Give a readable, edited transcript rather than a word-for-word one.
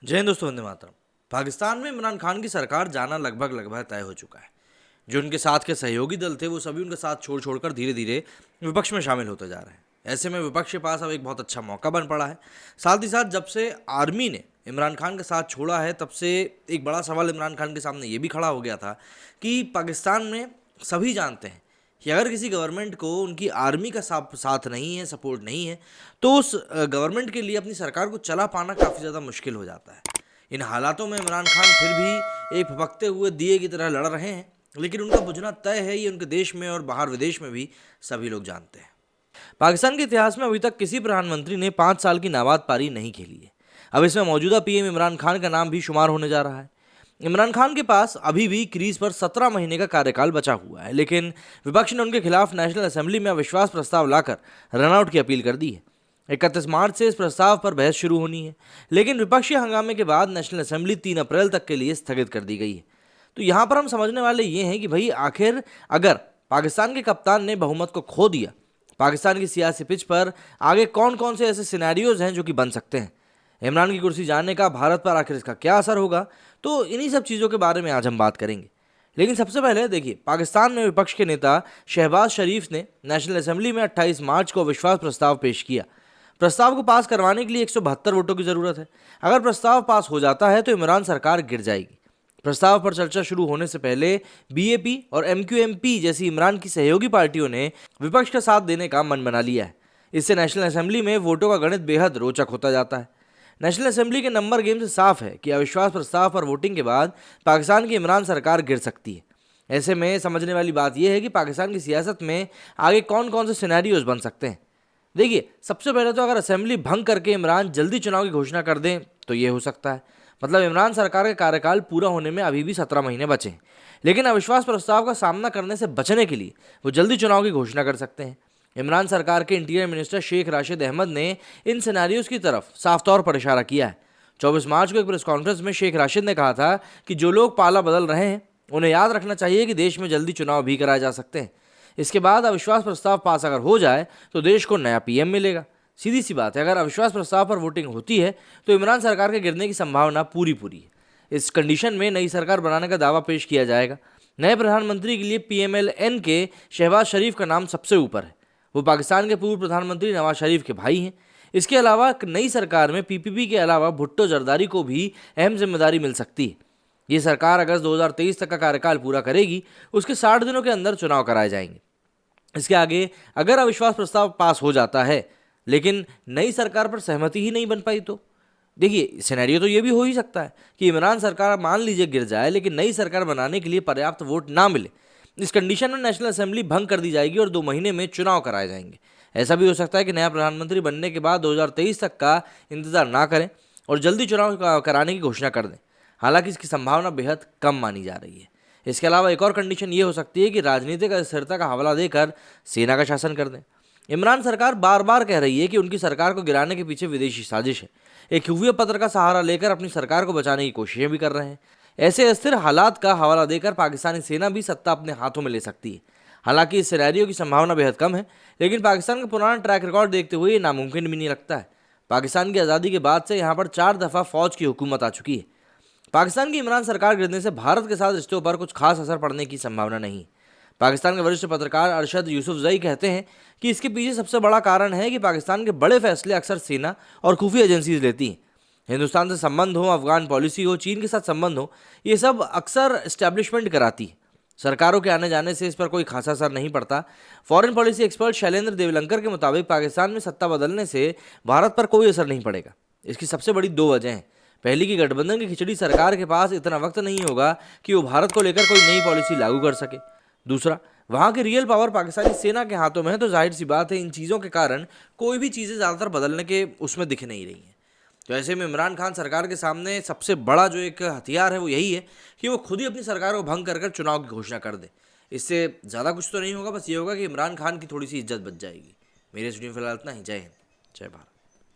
जय हिंद दोस्तों, वंदे मातरम। पाकिस्तान में इमरान खान की सरकार जाना लगभग तय हो चुका है। जो उनके साथ के सहयोगी दल थे वो सभी उनके साथ छोड़ छोड़कर धीरे धीरे विपक्ष में शामिल होते जा रहे हैं। ऐसे में विपक्ष के पास अब एक बहुत अच्छा मौका बन पड़ा है। साथ ही साथ जब से आर्मी ने इमरान खान का साथ छोड़ा है तब से एक बड़ा सवाल इमरान खान के सामने ये भी खड़ा हो गया था कि पाकिस्तान में सभी जानते हैं कि अगर किसी गवर्नमेंट को उनकी आर्मी का साथ नहीं है, सपोर्ट नहीं है, तो उस गवर्नमेंट के लिए अपनी सरकार को चला पाना काफ़ी ज़्यादा मुश्किल हो जाता है। इन हालातों में इमरान खान फिर भी एक भभकते हुए दिए की तरह लड़ रहे हैं, लेकिन उनका बुझना तय है, ये उनके देश में और बाहर विदेश में भी सभी लोग जानते हैं। पाकिस्तान के इतिहास में अभी तक किसी प्रधानमंत्री ने 5 साल की नाबाद पारी नहीं खेली है। अब इसमें मौजूदा पीएम इमरान खान का नाम भी शुमार होने जा रहा है। इमरान खान के पास अभी भी क्रीज पर 17 महीने का कार्यकाल बचा हुआ है, लेकिन विपक्ष ने उनके खिलाफ नेशनल असेंबली में अविश्वास प्रस्ताव लाकर रनआउट की अपील कर दी है। 31 मार्च से इस प्रस्ताव पर बहस शुरू होनी है, लेकिन विपक्षी हंगामे के बाद नेशनल असेंबली 3 अप्रैल तक के लिए स्थगित कर दी गई है। तो यहाँ पर हम समझने वाले ये हैं कि भाई आखिर अगर पाकिस्तान के कप्तान ने बहुमत को खो दिया, पाकिस्तान की सियासी पिच पर आगे कौन कौन से ऐसे सिनेरियोज हैं जो कि बन सकते हैं। इमरान की कुर्सी जाने का भारत पर आखिर इसका क्या असर होगा, तो इन्हीं सब चीज़ों के बारे में आज हम बात करेंगे। लेकिन सबसे पहले देखिए, पाकिस्तान में विपक्ष के नेता शहबाज शरीफ ने नेशनल असेंबली में 28 मार्च को अविश्वास प्रस्ताव पेश किया। प्रस्ताव को पास करवाने के लिए 172 वोटों की ज़रूरत है। अगर प्रस्ताव पास हो जाता है तो इमरान सरकार गिर जाएगी। प्रस्ताव पर चर्चा शुरू होने से पहले बीएपी और एमक्यूएमपी जैसी इमरान की सहयोगी पार्टियों ने विपक्ष का साथ देने का मन बना लिया है। इससे नेशनल असेंबली में वोटों का गणित बेहद रोचक होता जाता है। नेशनल असेंबली के नंबर गेम से साफ है कि अविश्वास प्रस्ताव पर वोटिंग के बाद पाकिस्तान की इमरान सरकार गिर सकती है। ऐसे में समझने वाली बात यह है कि पाकिस्तान की सियासत में आगे कौन कौन से सिनेरियोज बन सकते हैं। देखिए, सबसे पहले तो अगर असेंबली भंग करके इमरान जल्दी चुनाव की घोषणा कर दें तो ये हो सकता है। मतलब इमरान सरकार का कार्यकाल पूरा होने में अभी भी 17 महीने बचे हैं, लेकिन अविश्वास प्रस्ताव का सामना करने से बचने के लिए वो जल्दी चुनाव की घोषणा कर सकते हैं। इमरान सरकार के इंटीरियर मिनिस्टर शेख राशिद अहमद ने इन सिनेरियोज की तरफ साफ तौर पर इशारा किया है। 24 मार्च को एक प्रेस कॉन्फ्रेंस में शेख राशिद ने कहा था कि जो लोग पाला बदल रहे हैं उन्हें याद रखना चाहिए कि देश में जल्दी चुनाव भी कराए जा सकते हैं। इसके बाद अविश्वास प्रस्ताव पास अगर हो जाए तो देश को नया पीएम मिलेगा। सीधी सी बात है, अगर अविश्वास प्रस्ताव पर वोटिंग होती है तो इमरान सरकार के गिरने की संभावना पूरी है। इस कंडीशन में नई सरकार बनाने का दावा पेश किया जाएगा। नए प्रधानमंत्री के लिए पीएमएल-एन के शहबाज शरीफ का नाम सबसे ऊपर है। वो पाकिस्तान के पूर्व प्रधानमंत्री नवाज शरीफ के भाई हैं। इसके अलावा नई सरकार में पीपीपी के अलावा भुट्टो जरदारी को भी अहम जिम्मेदारी मिल सकती है। ये सरकार अगस्त 2023 तक का कार्यकाल पूरा करेगी। उसके 60 दिनों के अंदर चुनाव कराए जाएंगे। इसके आगे अगर अविश्वास प्रस्ताव पास हो जाता है लेकिन नई सरकार पर सहमति ही नहीं बन पाई तो देखिए, सिनेरियो तो ये भी हो ही सकता है कि इमरान सरकार मान लीजिए गिर जाए, लेकिन नई सरकार बनाने के लिए पर्याप्त वोट ना मिले। इस कंडीशन में नेशनल असेंबली भंग कर दी जाएगी और 2 महीने में चुनाव कराए जाएंगे। ऐसा भी हो सकता है कि नया प्रधानमंत्री बनने के बाद 2023 तक का इंतजार ना करें और जल्दी चुनाव कराने की घोषणा कर दें। हालांकि इसकी संभावना बेहद कम मानी जा रही है। इसके अलावा एक और कंडीशन ये हो सकती है कि राजनीतिक अस्थिरता का हवाला देकर सेना का शासन कर दें। इमरान सरकार बार बार कह रही है कि उनकी सरकार को गिराने के पीछे विदेशी साजिश है। एक खुफिया पत्र का सहारा लेकर अपनी सरकार को बचाने की कोशिशें भी कर रहे हैं। ऐसे अस्थिर हालात का हवाला देकर पाकिस्तानी सेना भी सत्ता अपने हाथों में ले सकती है। हालांकि इस सिनेरियो की संभावना बेहद कम है, लेकिन पाकिस्तान का पुराना ट्रैक रिकॉर्ड देखते हुए ये नामुमकिन भी नहीं लगता है। पाकिस्तान की आज़ादी के बाद से यहाँ पर 4 दफ़ा फौज की हुकूमत आ चुकी है। पाकिस्तान की इमरान सरकार गिरने से भारत के साथ रिश्तों पर कुछ खास असर पड़ने की संभावना नहीं। पाकिस्तान के वरिष्ठ पत्रकार अरशद यूसुफजई कहते हैं कि इसके पीछे सबसे बड़ा कारण है कि पाकिस्तान के बड़े फैसले अक्सर सेना और खुफिया एजेंसीज लेती हैं। हिंदुस्तान से संबंध हो, अफगान पॉलिसी हो, चीन के साथ संबंध हो, ये सब अक्सर इस्टेब्लिशमेंट कराती है। सरकारों के आने जाने से इस पर कोई खासा असर नहीं पड़ता। फॉरेन पॉलिसी एक्सपर्ट शैलेंद्र देवलंकर के मुताबिक पाकिस्तान में सत्ता बदलने से भारत पर कोई असर नहीं पड़ेगा। इसकी सबसे बड़ी 2 वजह हैं। पहली की गठबंधन की खिचड़ी सरकार के पास इतना वक्त नहीं होगा कि वो भारत को लेकर कोई नई पॉलिसी लागू कर सके। दूसरा, वहाँ की रियल पावर पाकिस्तानी सेना के हाथों में है, तो जाहिर सी बात है इन चीज़ों के कारण कोई भी चीज़ें ज़्यादातर बदलने के उसमें दिख नहीं रही हैं। तो ऐसे में इमरान खान सरकार के सामने सबसे बड़ा जो एक हथियार है वो यही है कि वो खुद ही अपनी सरकार को भंग कर चुनाव की घोषणा कर दे। इससे ज़्यादा कुछ तो नहीं होगा, बस ये होगा कि इमरान खान की थोड़ी सी इज्जत बच जाएगी। मेरे स्टूडियो फिलहाल इतना ही। जय हिंद, जय भारत।